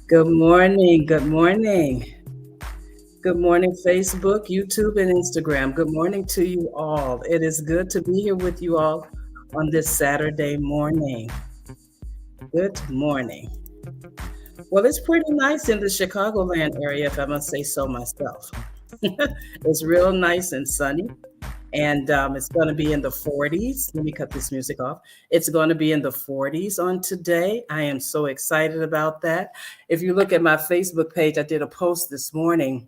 Good morning. Good morning. Good morning, Facebook, YouTube, and Instagram. Good morning to you all. It is good to be here with you all on this Saturday morning. Good morning. Well, it's pretty nice in the Chicagoland area, if I must say so myself. It's real nice and sunny, and it's going to be in the 40s. Let me cut this music off. It's going to be in the 40s on today. I am so excited about that. If you look at my Facebook page, I did a post this morning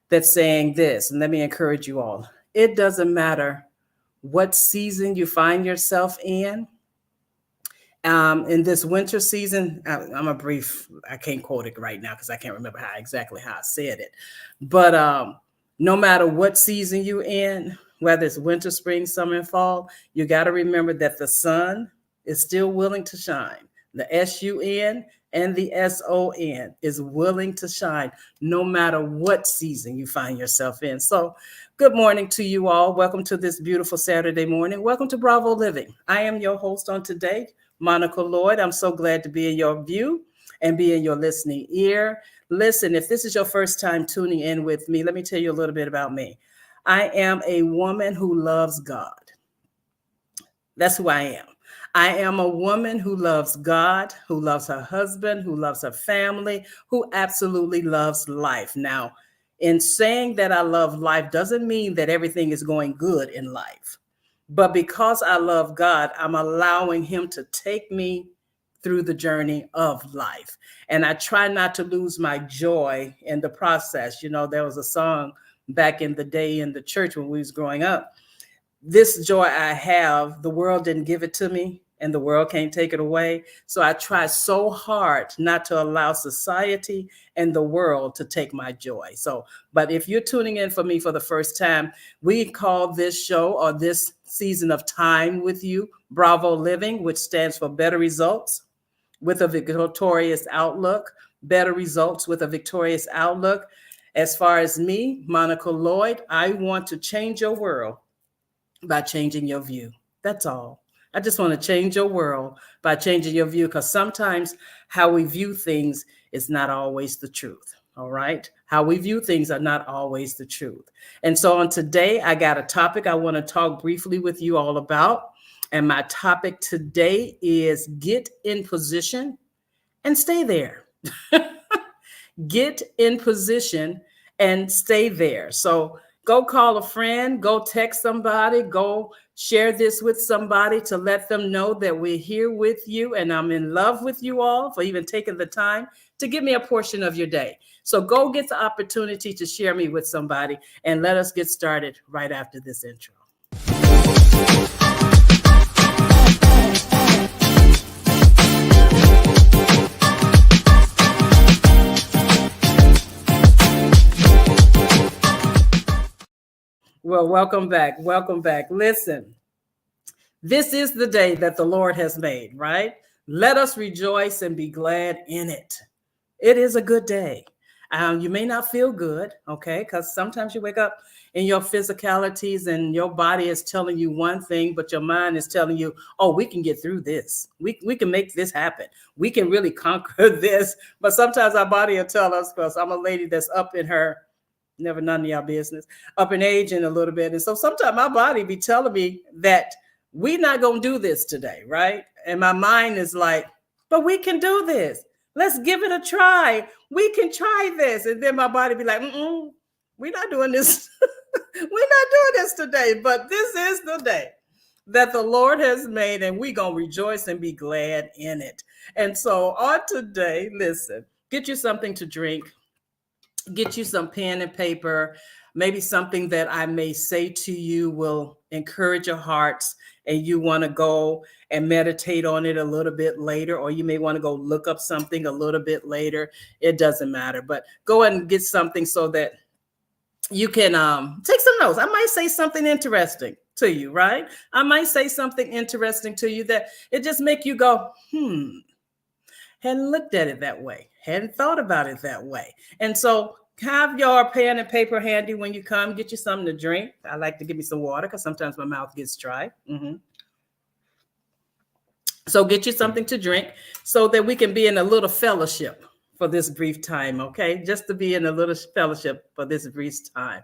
that's saying this, and let me encourage you all. It doesn't matter what season you find yourself in this winter season. I can't quote it right now because I can't remember exactly how I said it. But no matter what season you're in, whether it's winter, spring, summer, and fall, you got to remember that the sun is still willing to shine. The SUN and the SON is willing to shine no matter what season you find yourself in. So, good morning to you all. Welcome to this beautiful Saturday morning. Welcome to Bravo Living. I am your host on today, Monica Lloyd. I'm so glad to be in your view and be in your listening ear. Listen, if this is your first time tuning in with me, let me tell you a little bit about me. I am a woman who loves God. That's who I am. I am a woman who loves God, who loves her husband, who loves her family, who absolutely loves life. Now, in saying that I love life doesn't mean that everything is going good in life. But because I love God, I'm allowing Him to take me through the journey of life. And I try not to lose my joy in the process. You know, there was a song back in the day in the church when we was growing up. This joy I have, the world didn't give it to me, and the world can't take it away. So I try so hard not to allow society and the world to take my joy. But if you're tuning in for me for the first time, we call this show or this season of time with you Bravo Living, which stands for Better Results with a Victorious Outlook. Better Results with a Victorious Outlook. As far as me, Monica Lloyd, I want to change your world by changing your view. That's all. I just want to change your world by changing your view, because sometimes how we view things is not always the truth. All right. How we view things are not always the truth. And so on today, I got a topic I want to talk briefly with you all about. And my topic today is get in position and stay there. Get in position and stay there. So go call a friend, go text somebody, go share this with somebody to let them know that we're here with you and I'm in love with you all for even taking the time to give me a portion of your day. So go get the opportunity to share me with somebody, and let us get started right after this intro. Well, welcome back. Welcome back. Listen, this is the day that the Lord has made, right? Let us rejoice and be glad in it. It is a good day. You may not feel good, okay? Because sometimes you wake up in your physicalities and your body is telling you one thing, but your mind is telling you, oh, we can get through this. We can make this happen. We can really conquer this. But sometimes our body will tell us, because I'm a lady that's up in her, never none of y'all business, up in age in a little bit. And so sometimes my body be telling me that we're not going to do this today, right? And my mind is like, but we can do this. Let's give it a try. We can try this. And then my body be like, we're not doing this. We're not doing this today. But this is the day that the Lord has made, and we're going to rejoice and be glad in it. And so on today, listen, get you something to drink. Get you some pen and paper, maybe something that I may say to you will encourage your hearts, and you want to go and meditate on it a little bit later, or you may want to go look up something a little bit later. It doesn't matter, but go ahead and get something so that you can take some notes. I might say something interesting to you, right? I might say something interesting to you that it just make you go, hadn't looked at it that way, hadn't thought about it that way. And so have your pen and paper handy when you come. Get you something to drink. I like to give me some water because sometimes my mouth gets dry. So get you something to drink so that we can be in a little fellowship for this brief time, okay? Just to be in a little fellowship for this brief time.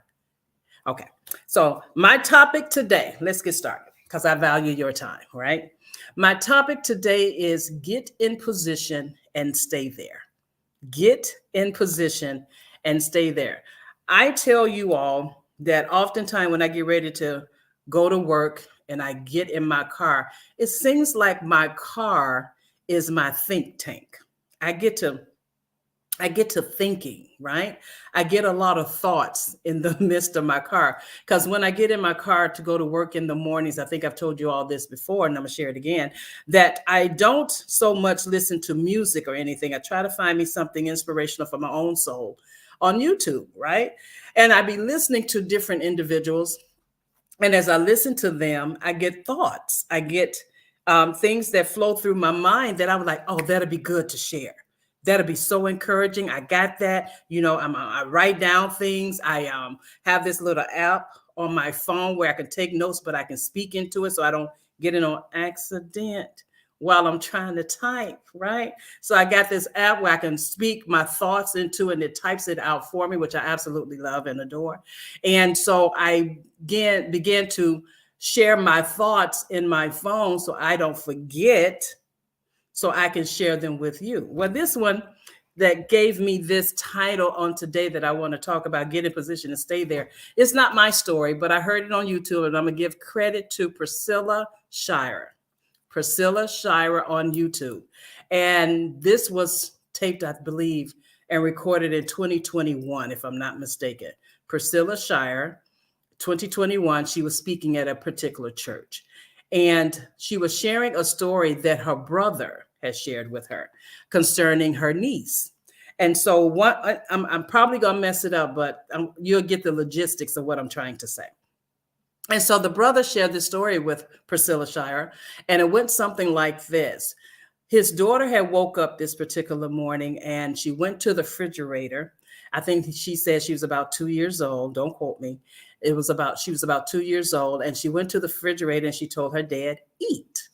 Okay, so my topic today, let's get started because I value your time, right? My topic today is get in position and stay there. Get in position and stay there. I tell you all that oftentimes when I get ready to go to work and I get in my car, it seems like my car is my think tank. I get to thinking, right? I get a lot of thoughts in the midst of my car, because when I get in my car to go to work in the mornings, I think I've told you all this before, and I'm gonna share it again, that I don't so much listen to music or anything. I try to find me something inspirational for my own soul on YouTube, right? And I be listening to different individuals. And as I listen to them, I get thoughts. I get things that flow through my mind that I was like, oh, that'll be good to share. That'll be so encouraging. I got that. I write down things. I have this little app on my phone where I can take notes, but I can speak into it so I don't get it on accident while I'm trying to type, right? So I got this app where I can speak my thoughts into it, and it types it out for me, which I absolutely love and adore. And so I began to share my thoughts in my phone so I don't forget, so I can share them with you. Well, this one that gave me this title on today that I want to talk about, get in position and stay there. It's not my story, but I heard it on YouTube, and I'm going to give credit to Priscilla Shirer on YouTube. And this was taped, I believe, and recorded in 2021, if I'm not mistaken. Priscilla Shirer, 2021, she was speaking at a particular church. And she was sharing a story that her brother had shared with her concerning her niece. And so I'm probably going to mess it up, but you'll get the logistics of what I'm trying to say. And so the brother shared this story with Priscilla Shirer, and it went something like this. His daughter had woke up this particular morning, and she went to the refrigerator I think she said she was about 2 years old. Don't quote me. She was about 2 years old, and she went to the refrigerator and she told her dad, eat,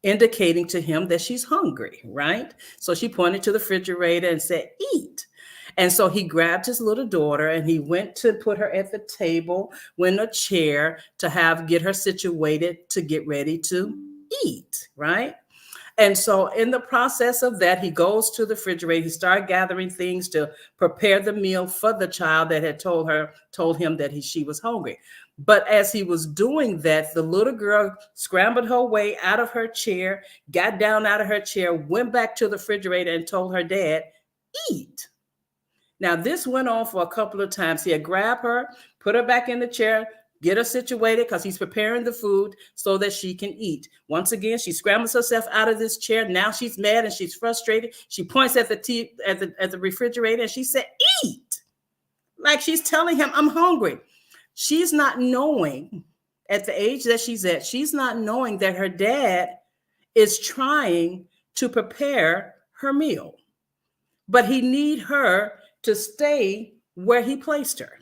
indicating to him that she's hungry, right? So she pointed to the refrigerator and said, eat. And so he grabbed his little daughter and he went to put her at the table, went in a chair to get her situated to get ready to eat, right? And so in the process of that, he goes to the refrigerator. He started gathering things to prepare the meal for the child that had told him that she was hungry. But as he was doing that, the little girl scrambled her way out of her chair, got down out of her chair, went back to the refrigerator and told her dad, eat. Now, this went on for a couple of times. He'd grab her, put her back in the chair, get her situated because he's preparing the food so that she can eat. Once again, she scrambles herself out of this chair. Now she's mad and she's frustrated. She points at the refrigerator and she said, eat. Like she's telling him, I'm hungry. She's not knowing, at the age that she's at, she's not knowing that her dad is trying to prepare her meal. But he needs her to stay where he placed her.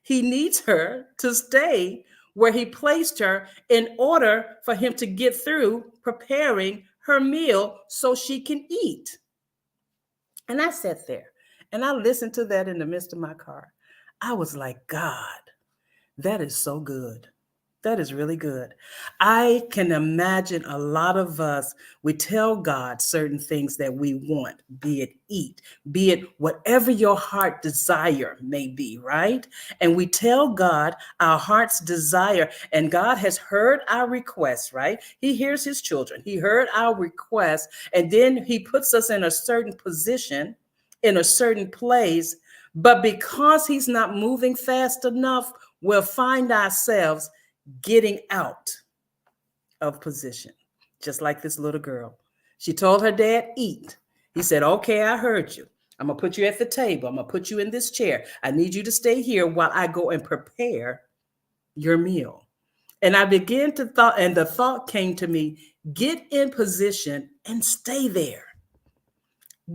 He needs her to stay where he placed her in order for him to get through preparing her meal so she can eat. And I sat there and I listened to that in the midst of my car. I was like, God, that is so good. That is really good. I can imagine a lot of us, we tell God certain things that we want, be it eat, be it whatever your heart desire may be, right? And we tell God our heart's desire, and God has heard our requests, right? He hears his children. He heard our requests, and then he puts us in a certain position, in a certain place. But because he's not moving fast enough, we'll find ourselves getting out of position, just like this little girl. She told her dad, eat. He said, okay, I heard you. I'm going to put you at the table. I'm going to put you in this chair. I need you to stay here while I go and prepare your meal. And I began to thought, and the thought came to me, get in position and stay there.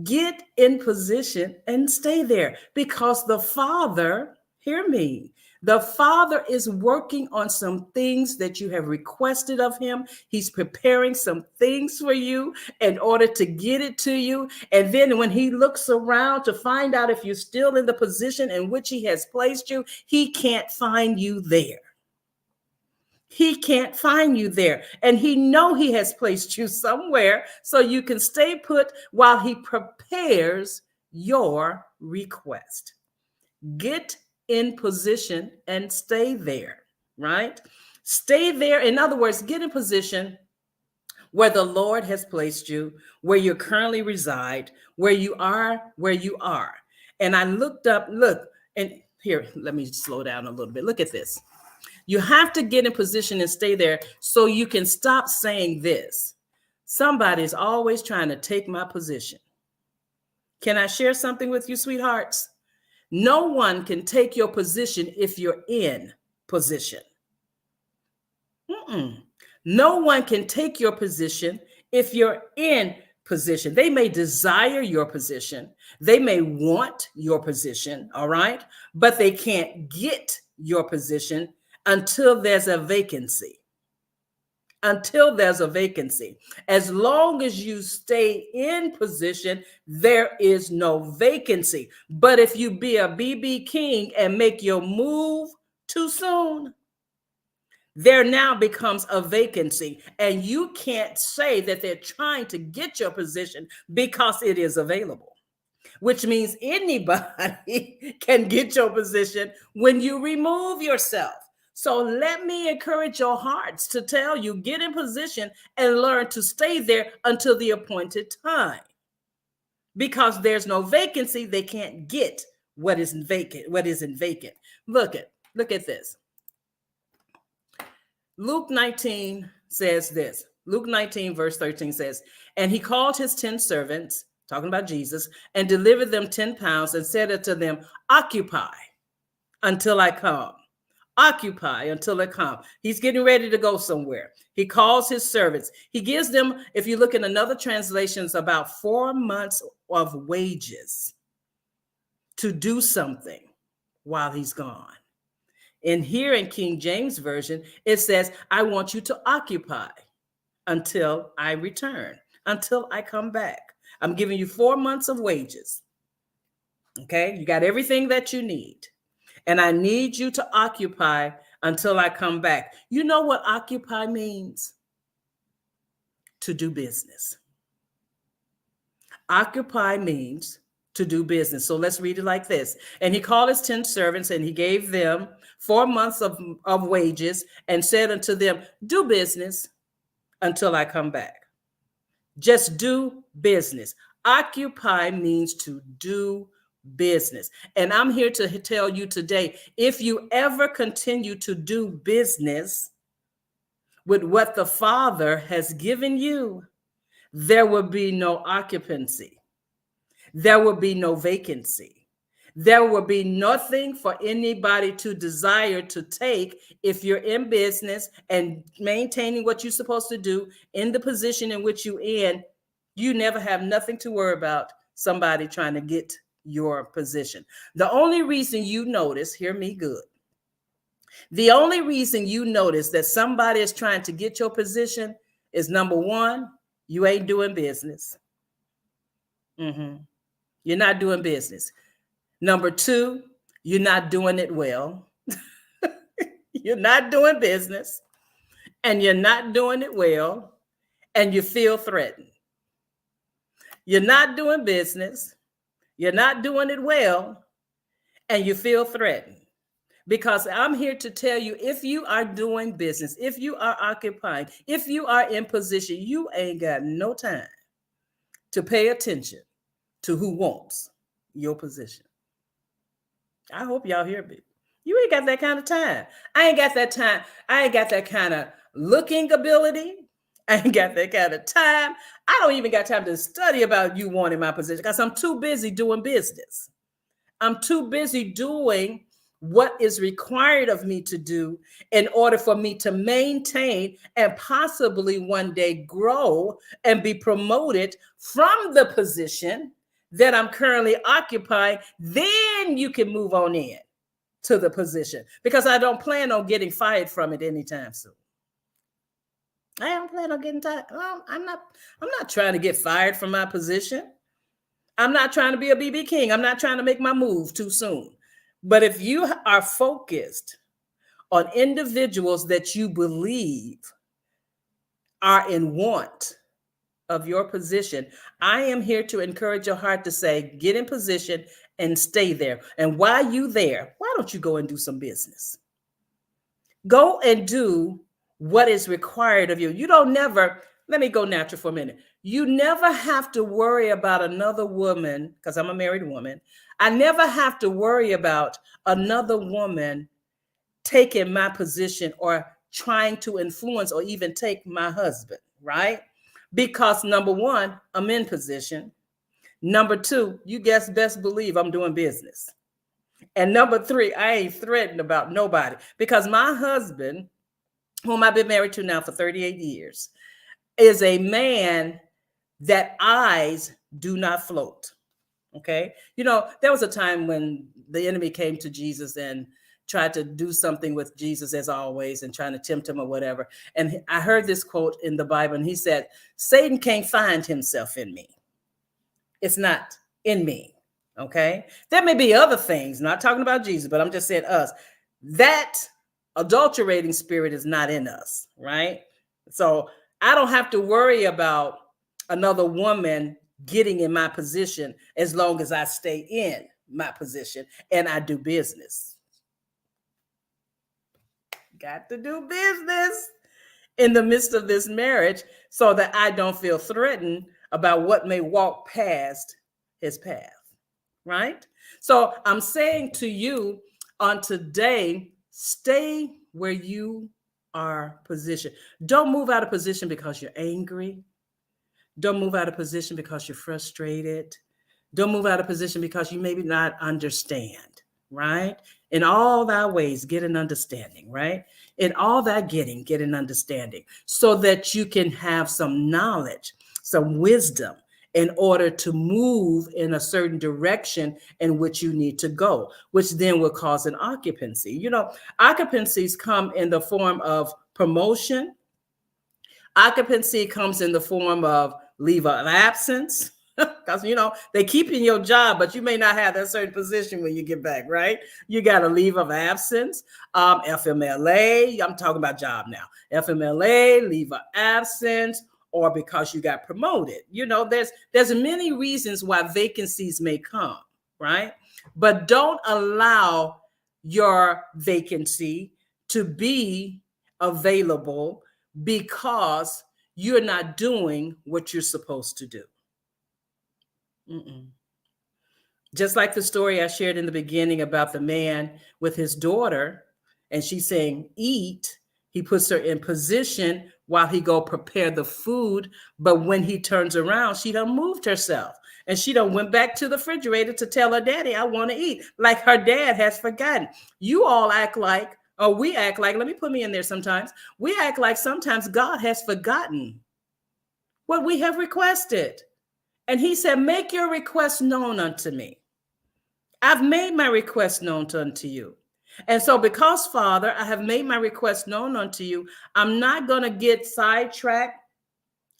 Get in position and stay there, because the Father, hear me, the Father is working on some things that you have requested of him. He's preparing some things for you in order to get it to you. And then when he looks around to find out if you're still in the position in which he has placed you, he can't find you there. He can't find you there. And he knows he has placed you somewhere so you can stay put while he prepares your request. Get in position and stay there, right? Stay there. In other words, get in position where the Lord has placed you, where you currently reside, where you are. And I looked up, and here, let me slow down a little bit. Look at this. You have to get in position and stay there so you can stop saying this. Somebody's always trying to take my position. Can I share something with you, sweethearts? No one can take your position if you're in position. No one can take your position if you're in position. They may desire your position. They may want your position, all right? But they can't get your position until there's a vacancy. Until there's a vacancy. As long as you stay in position, there is no vacancy. But if you be a BB King and make your move too soon, there now becomes a vacancy. And you can't say that they're trying to get your position because it is available, which means anybody can get your position when you remove yourself. So let me encourage your hearts to tell you, get in position and learn to stay there until the appointed time. Because there's no vacancy, they can't get what isn't vacant. Look at this. Luke 19 says this. Luke 19 verse 13 says, and he called his 10 servants, talking about Jesus, and delivered them 10 pounds and said unto them, occupy until I come. Occupy until I come. He's getting ready to go somewhere. He calls his servants. He gives them, if you look in another translations, about 4 months of wages. to do something while he's gone. And here in King James Version, it says, I want you to occupy until I return, until I come back. I'm giving you 4 months of wages. Okay, you got everything that you need. And I need you to occupy until I come back. You know what occupy means? To do business. Occupy means to do business. So let's read it like this. And he called his 10 servants, and he gave them 4 months of wages, and said unto them, do business until I come back. Just do business. Occupy means to do business. And I'm here to tell you today, if you ever continue to do business with what the Father has given you, there will be no occupancy. There will be no vacancy. There will be nothing for anybody to desire to take if you're in business and maintaining what you're supposed to do in the position in which you're in. You never have nothing to worry about somebody trying to get your position. The only reason you notice, hear me good, the only reason you notice that somebody is trying to get your position is, number one, you ain't doing business. You're not doing business. Number two, you're not doing it well. You're not doing business, and you're not doing it well, and you feel threatened. You're not doing business, you're not doing it well, and you feel threatened. Because I'm here to tell you, if you are doing business, if you are occupying, if you are in position, you ain't got no time to pay attention to who wants your position. I hope y'all hear me. You ain't got that kind of time. I ain't got that time. I ain't got that kind of looking ability. I ain't got that kind of time. I don't even got time to study about you wanting my position because I'm too busy doing business. I'm too busy doing what is required of me to do in order for me to maintain and possibly one day grow and be promoted from the position that I'm currently occupying. Then you can move on in to the position, because I don't plan on getting fired from it anytime soon. I don't plan on getting tired. Well, I'm not trying to get fired from my position. I'm not trying to be a BB King. I'm not trying to make my move too soon. But if you are focused on individuals that you believe are in want of your position, I am here to encourage your heart to say, get in position and stay there. And while you're there, why don't you go and do some business? Go and do what is required of you. You don't never, let me go natural for a minute. You never have to worry about another woman, because I'm a married woman. I never have to worry about another woman taking my position or trying to influence or even take my husband, right? Because number one, I'm in position. Number two, you guys best believe I'm doing business. And number three, I ain't threatened about nobody, because my husband, whom I've been married to now for 38 years, is a man that eyes do not float. Okay. You know, there was a time when the enemy came to Jesus and tried to do something with Jesus, as always, and trying to tempt him or whatever. And I heard this quote in the Bible, and he said, Satan can't find himself in me. It's not in me. Okay. There may be other things, not talking about Jesus, but I'm just saying us. That adulterating spirit is not in us, right? So I don't have to worry about another woman getting in my position as long as I stay in my position and I do business. Got to do business in the midst of this marriage so that I don't feel threatened about what may walk past his path, right? So I'm saying to you on today, stay where you are positioned. Don't move out of position because you're angry. Don't move out of position because you're frustrated. Don't move out of position because you maybe not understand, right? In all thy ways, get an understanding, right? In all thy getting, get an understanding so that you can have some knowledge, some wisdom, in order to move in a certain direction in which you need to go, which then will cause an occupancy. Occupancies come in the form of promotion. Occupancy comes in the form of leave of absence. Because they keep you in your job, but you may not have that certain position when you get back, right? You got a leave of absence. FMLA, I'm talking about job now. FMLA, leave of absence, or because you got promoted. There's many reasons why vacancies may come, right? But don't allow your vacancy to be available because you're not doing what you're supposed to do. Mm-mm. Just like the story I shared in the beginning about the man with his daughter, and she's saying, eat. He puts her in position while he go prepare the food. But when he turns around, she done moved herself. And she done went back to the refrigerator to tell her daddy, I want to eat. Like her dad has forgotten. You all act like, or we act like, let me put me in there sometimes. We act like sometimes God has forgotten what we have requested. And he said, make your request known unto me. I've made my request known unto you. And so because, Father, I have made my request known unto you, I'm not going to get sidetracked.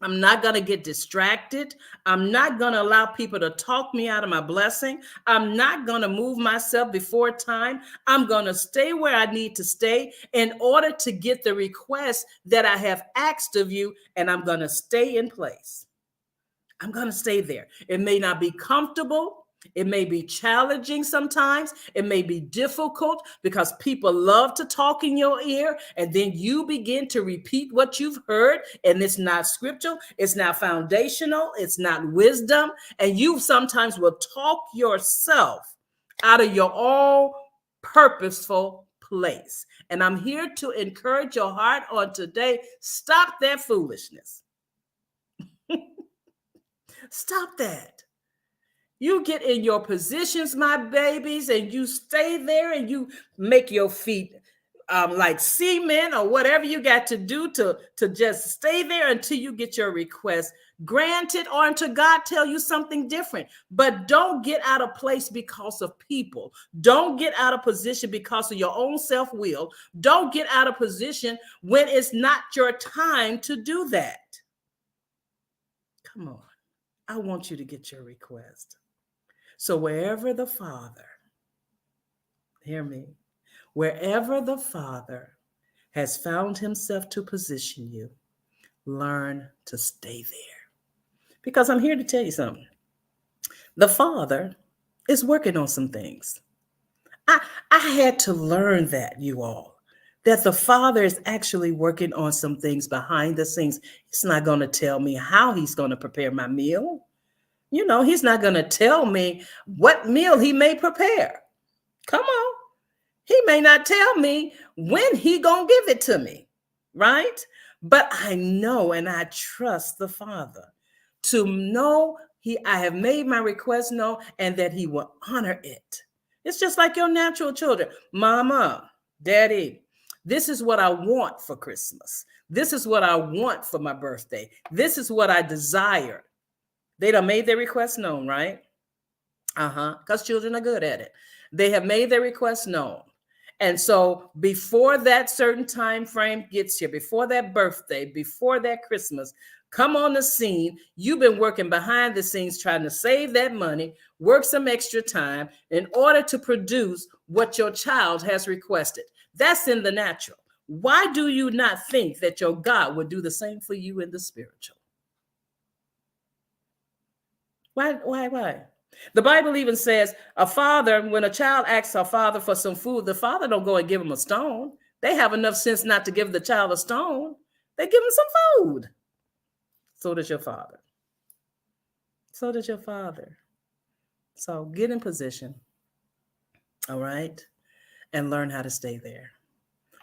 I'm not going to get distracted. I'm not going to allow people to talk me out of my blessing. I'm not going to move myself before time. I'm going to stay where I need to stay in order to get the request that I have asked of you, and I'm going to stay in place. I'm going to stay there. It may not be comfortable. It may be challenging sometimes. It may be difficult because people love to talk in your ear, and then you begin to repeat what you've heard, and it's not scriptural, it's not foundational, it's not wisdom, and you sometimes will talk yourself out of your own purposeful place. And I'm here to encourage your heart on today. Stop that foolishness. Stop that. You get in your positions, my babies, and you stay there and you make your feet like cement or whatever you got to do to just stay there until you get your request granted, or until God tell you something different. But don't get out of place because of people. Don't get out of position because of your own self-will. Don't get out of position when it's not your time to do that. Come on. I want you to get your request. So wherever the Father, hear me, wherever the Father has found himself to position you, learn to stay there. Because I'm here to tell you something. The Father is working on some things. I had to learn that, you all, that the Father is actually working on some things behind the scenes. He's not going to tell me how he's going to prepare my meal. He's not going to tell me what meal he may prepare. Come on. He may not tell me when he going to give it to me, right? But I know and I trust the Father to know I have made my request known and that he will honor it. It's just like your natural children. Mama, Daddy, this is what I want for Christmas. This is what I want for my birthday. This is what I desire. They done made their request known, right? Because children are good at it. They have made their request known. And so before that certain time frame gets here, before that birthday, before that Christmas, come on the scene. You've been working behind the scenes trying to save that money, work some extra time in order to produce what your child has requested. That's in the natural. Why do you not think that your God would do the same for you in the spiritual? Why? The Bible even says a father, when a child asks a father for some food, the father don't go and give him a stone. They have enough sense not to give the child a stone. They give him some food. So does your Father. So does your Father. So get in position, all right, and learn how to stay there.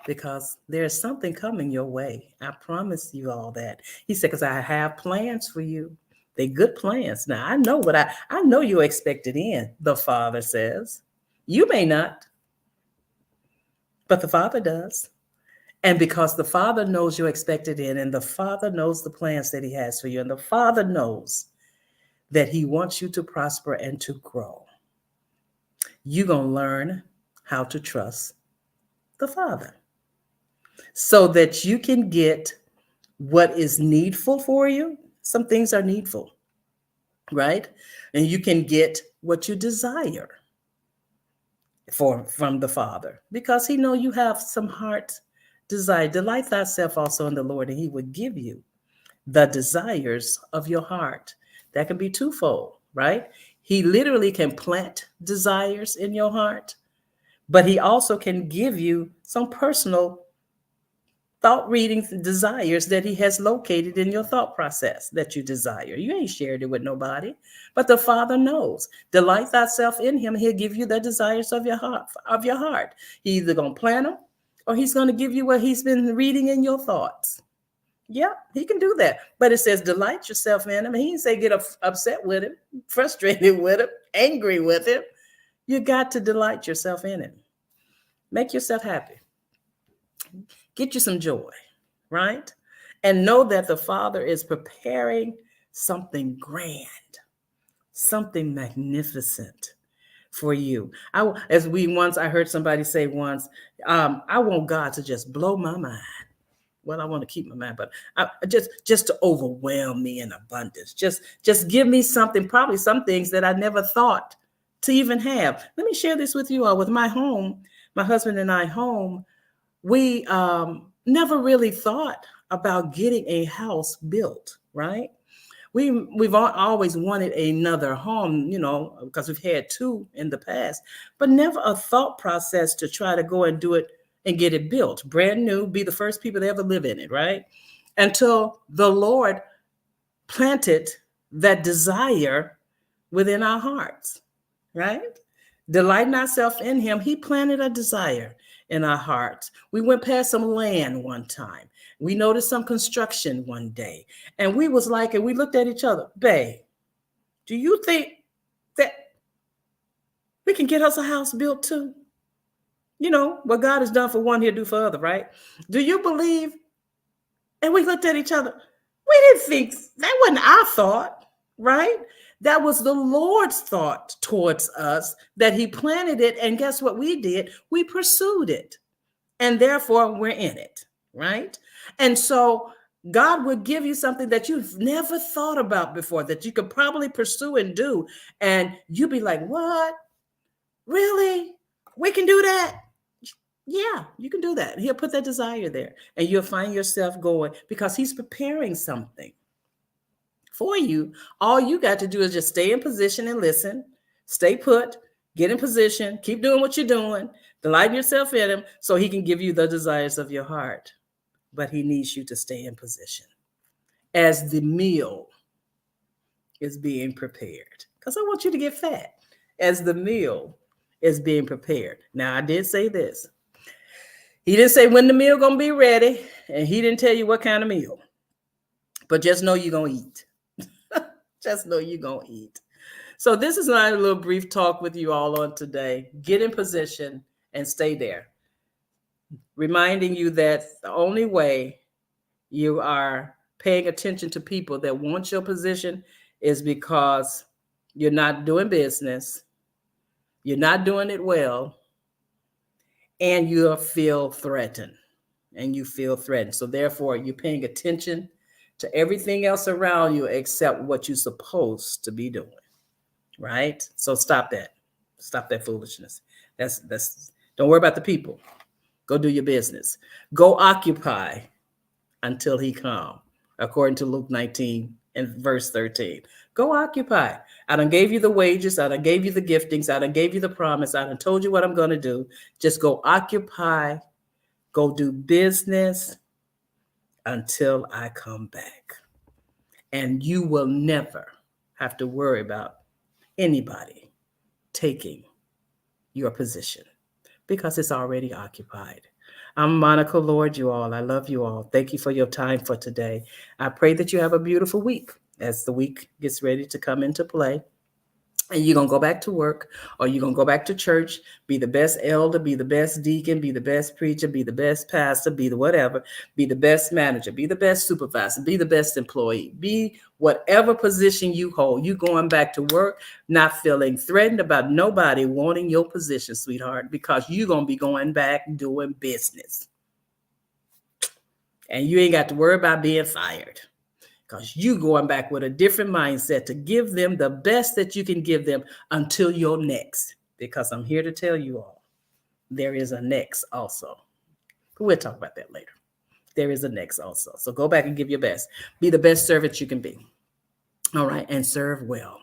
Because there's something coming your way. I promise you all that. He said, because I have plans for you. They're good plans. Now, I know what I know you're expected in, the Father says. You may not, but the Father does. And because the Father knows you're expected in, and the Father knows the plans that he has for you, and the Father knows that he wants you to prosper and to grow. You're going to learn how to trust the Father so that you can get what is needful for you. Some things are needful, right? And you can get what you desire from the Father, because he know you have some heart desire. Delight thyself also in the Lord, and he would give you the desires of your heart. That can be twofold, right? He literally can plant desires in your heart, but he also can give you some personal thought reading desires that he has located in your thought process that you desire. You ain't shared it with nobody, but the Father knows. Delight thyself in him. He'll give you the desires of your heart. He's either going to plant them or he's going to give you what he's been reading in your thoughts. Yeah, he can do that. But it says delight yourself in him. He didn't say get upset with him, frustrated with him, angry with him. You got to delight yourself in him. Make yourself happy. Get you some joy, right? And know that the Father is preparing something grand, something magnificent for you. I heard somebody say once, I want God to just blow my mind. Well, I want to keep my mind, but just to overwhelm me in abundance. Just give me something, probably some things that I never thought to even have. Let me share this with you all. With my home, my husband and I home, we never really thought about getting a house built, right? We've always wanted another home, because we've had two in the past, but never a thought process to try to go and do it and get it built, brand new, be the first people to ever live in it, right? Until the Lord planted that desire within our hearts, right? Delighting ourselves in him, he planted a desire in our hearts. We went past some land one time. We noticed some construction one day. And we was like, and we looked at each other, babe, do you think that we can get us a house built too? What God has done for one, he'll do for other, right? Do you believe? And we looked at each other. We didn't think, that wasn't our thought, right? That was the Lord's thought towards us, that he planted it. And guess what we did? We pursued it. And therefore we're in it, right? And so God would give you something that you've never thought about before, that you could probably pursue and do. And you'd be like, what? Really? We can do that? Yeah, you can do that. He'll put that desire there and you'll find yourself going, because he's preparing something for you. All you got to do is just stay in position and listen, stay put, get in position, keep doing what you're doing, delight yourself in him so he can give you the desires of your heart. But he needs you to stay in position as the meal is being prepared, because I want you to get fat as the meal is being prepared. Now, I did say this. He didn't say when the meal going to be ready, and he didn't tell you what kind of meal. But just know you're going to eat. Just know you're going to eat. So this is my little brief talk with you all on today. Get in position and stay there. Reminding you that the only way you are paying attention to people that want your position is because you're not doing business, you're not doing it well, and you feel threatened. So therefore, you're paying attention to everything else around you except what you're supposed to be doing, right? So stop that foolishness. That's don't worry about the people. Go do your business. Go occupy until he come, according to Luke 19 and verse 13. Go occupy. I done gave you the wages. I done gave you the giftings. I done gave you the promise. I done told you what I'm going to do. Just go occupy. Go do business until I come back. And you will never have to worry about anybody taking your position because it's already occupied. I'm Monica Lord, you all. I love you all. Thank you for your time for today. I pray that you have a beautiful week as the week gets ready to come into play. and you're going to go back to work, or you're going to go back to church, be the best elder, be the best deacon, be the best preacher, be the best pastor, be the whatever, be the best manager, be the best supervisor, be the best employee, be whatever position you hold. You going back to work, not feeling threatened about nobody wanting your position, sweetheart, because you're going to be going back doing business. And you ain't got to worry about being fired, because you going back with a different mindset to give them the best that you can give them until your next. Because I'm here to tell you all, there is a next also. But we'll talk about that later. There is a next also. So go back and give your best. Be the best servant you can be. All right, and serve well.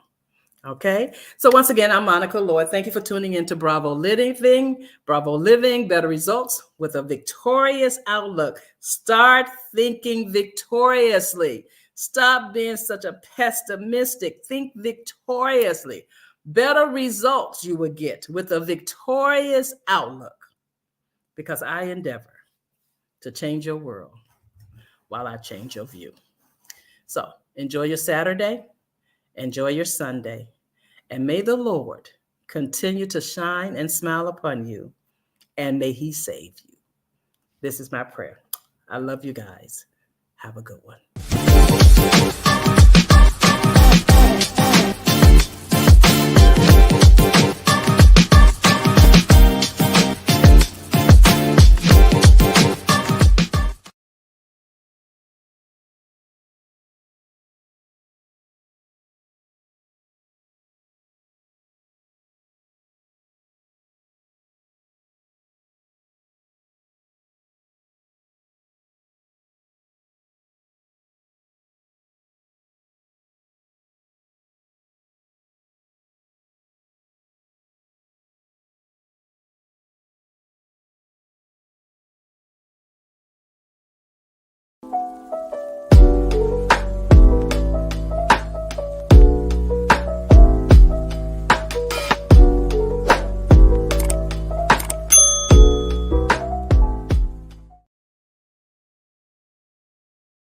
Okay, so once again, I'm Monica Lloyd. Thank you for tuning in to Bravo Living. Bravo Living, better results with a victorious outlook. Start thinking victoriously. Stop being such a pessimistic. Think victoriously. Better results you will get with a victorious outlook, because I endeavor to change your world while I change your view. So enjoy your Saturday. Enjoy your Sunday. And may the Lord continue to shine and smile upon you, and may he save you. This is my prayer. I love you guys. Have a good one.